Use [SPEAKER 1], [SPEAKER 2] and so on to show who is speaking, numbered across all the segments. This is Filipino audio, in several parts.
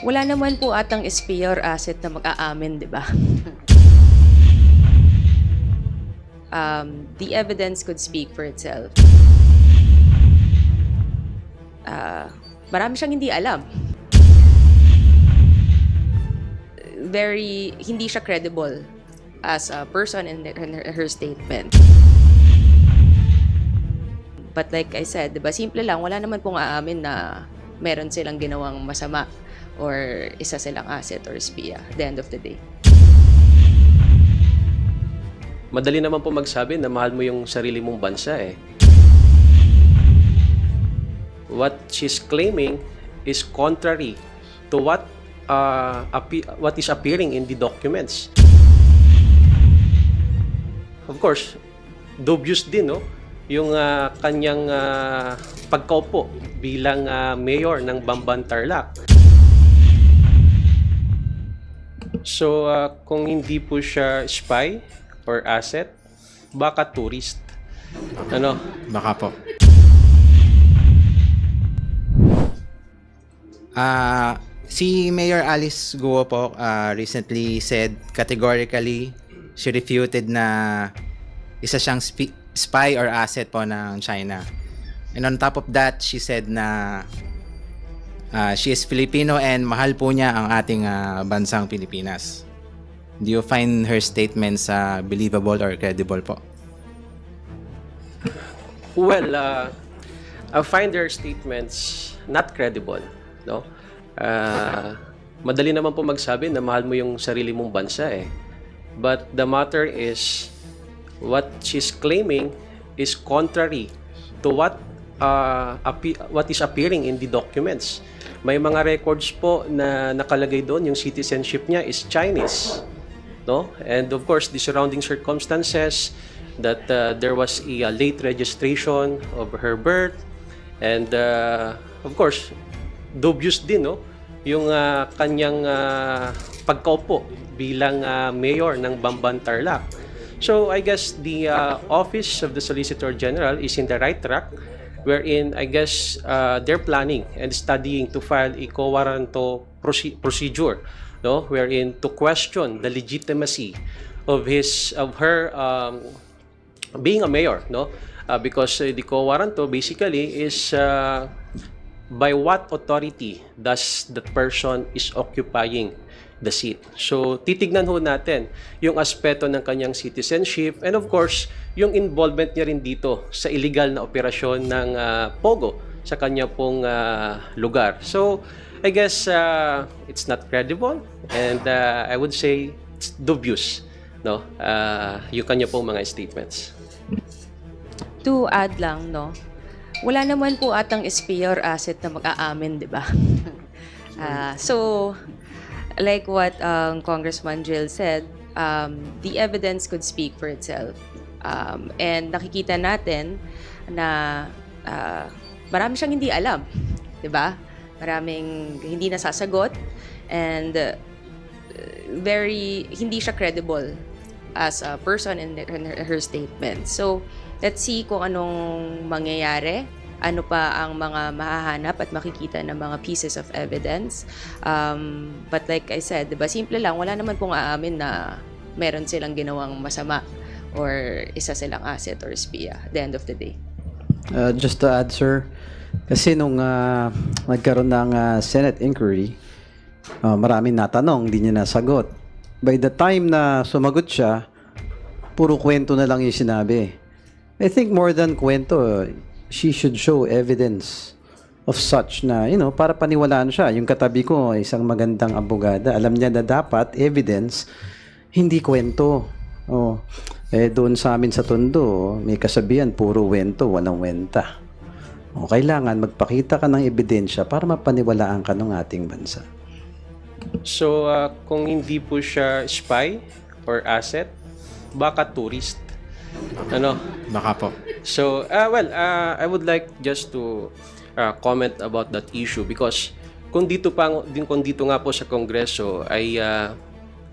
[SPEAKER 1] Wala naman po atang SPA or asset na mag-aamin, di ba? The evidence could speak for itself. Marami siyang hindi alam. Hindi siya credible as a person in her statement. But like I said, diba, simple lang, wala naman pong aamin na meron silang ginawang masama or isa silang asset or SPIA at the end of the day.
[SPEAKER 2] Madali naman po magsabi na mahal mo yung sarili mong bansa eh. What she's claiming is contrary to what is appearing in the documents. Of course, dubious din, no? Yung kanyang pagkaupo bilang mayor ng Bamban Tarlac. So, kung hindi po siya spy or asset, baka tourist. Ano?
[SPEAKER 3] Baka po. Si Mayor Alice Guo po recently said categorically she refuted na isa siyang spy or asset po ng China. And on top of that, she said na she is Filipino and mahal po niya ang ating bansang Pilipinas. Do you find her statements believable or credible po?
[SPEAKER 2] Well, I find her statements not credible, no? Madali naman po magsabi na mahal mo yung sarili mong bansa eh. But the matter is, what she's claiming is contrary to what is appearing in the documents. May mga records po na nakalagay doon, yung citizenship niya is Chinese, no? And of course, the surrounding circumstances that there was a late registration of her birth, and of course, dubious din, no? Yung kanyang pagkaupo bilang mayor ng Bamban Tarlac. So I guess the Office of the Solicitor General is in the right track, wherein I guess they're planning and studying to file a quo warranto procedure, no, wherein to question the legitimacy of her being a mayor, no, because the quo warranto basically is by what authority does the person is occupying the seat. So, titignan ho natin yung aspeto ng kanyang citizenship and of course, yung involvement niya rin dito sa illegal na operasyon ng POGO sa kanya pong lugar. So, I guess it's not credible and I would say it's dubious, no? Yung kanya pong mga statements.
[SPEAKER 1] To add lang, no? Wala naman po atang SPA or asset na mag-aamin, di ba? So, like what Congressman Jill said, the evidence could speak for itself. And nakikita natin na marami siyang hindi alam, di ba? Maraming hindi nasasagot and hindi siya credible as a person in her statement. So, let's see kung anong mangyayari, ano pa ang mga mahahanap at makikita ng mga pieces of evidence. But like I said, diba, simple lang, wala naman pong aamin na meron silang ginawang masama or isa silang asset or SPIA at the end of the day.
[SPEAKER 4] Just to add, sir, kasi nung nagkaroon ng Senate inquiry, maraming natanong, hindi niya nasagot. By the time na sumagot siya, puro kwento na lang yung sinabi. I think more than kwento, she should show evidence of such na, para paniwalaan siya. Yung katabi ko, isang magandang abogada. Alam niya na dapat evidence, hindi kwento. Doon sa amin sa Tondo, may kasabihan, puro wento, walang wenta. Kailangan magpakita ka ng ebidensya para mapaniwalaan ka ng ating bansa.
[SPEAKER 2] So, kung hindi po siya spy or asset, baka tourist. Ano?
[SPEAKER 3] Baka po.
[SPEAKER 2] So, I would like just to comment about that issue because kung dito nga po sa Kongreso ay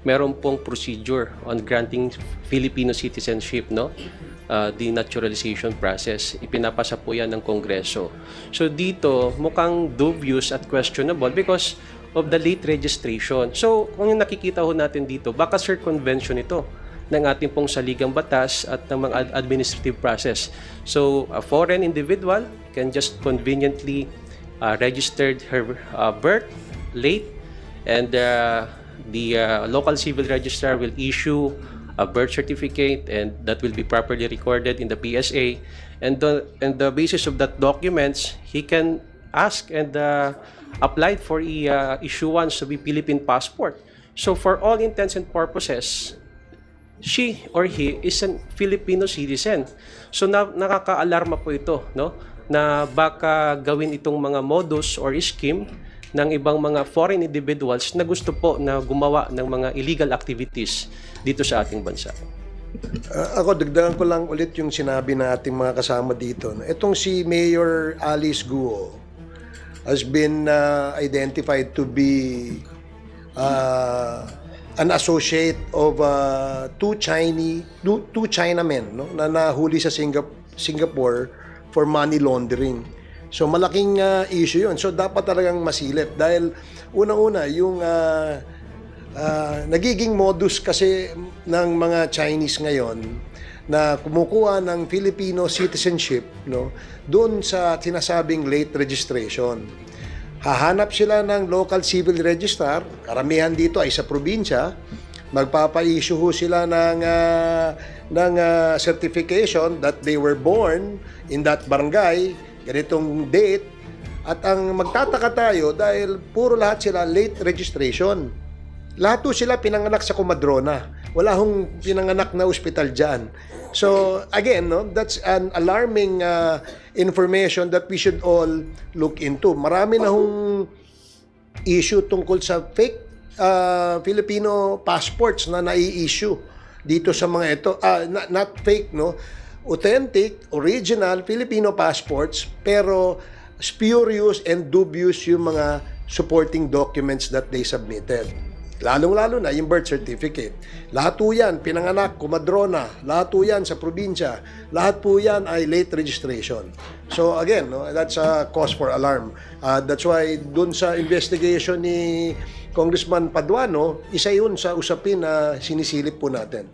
[SPEAKER 2] meron pong procedure on granting Filipino citizenship, no? The naturalization process, ipinapasa po yan ng Kongreso. So dito, mukhang dubious at questionable because of the late registration. So, kung yung nakikita ho natin dito, baka circumvention ito ng ating pong saligang batas at ng mga administrative process. So, a foreign individual can just conveniently register her birth late, and the local civil registrar will issue a birth certificate, and that will be properly recorded in the PSA. And the basis of that documents, he can ask and apply for issuance of a Philippine passport. So for all intents and purposes, she or he is a Filipino citizen. So nakaka-alarma po ito, no? Na baka gawin itong mga modus or scheme ng ibang mga foreign individuals na gusto po na gumawa ng mga illegal activities dito sa ating bansa.
[SPEAKER 5] Ako, dagdagan ko lang ulit yung sinabi na ating mga kasama dito. Itong si Mayor Alice Guo has been identified to be an associate of two Chinamen, no, na nahuli sa Singapore for money laundering. So malaking issue yun. So dapat talagang masilip dahil unang-una yung nagiging modus kasi ng mga Chinese ngayon na kumukuha ng Filipino citizenship, no, doon sa sinasabing late registration. Hahanap sila ng local civil registrar, karamihan dito ay sa probinsya, magpapa-issue sila ng certification that they were born in that barangay, ganitong date, at ang magtataka tayo dahil puro lahat sila late registration. Lahat sila pinanganak sa Comadrona. Wala hong pinanganak na ospital dyan. So, again, no, that's an alarming information that we should all look into. Marami na hong issue tungkol sa fake Filipino passports na nai-issue dito sa mga ito. Not fake, no? Authentic, original Filipino passports, pero spurious and dubious yung mga supporting documents that they submitted. Lalong-lalo na yung birth certificate. Lahat po yan, pinanganak, Comadrona, lahat po yan sa probinsya, lahat po yan ay late registration. So again, no, that's a cause for alarm. That's why dun sa investigation ni Congressman Paduano, isa yun sa usapin na sinisilip po natin.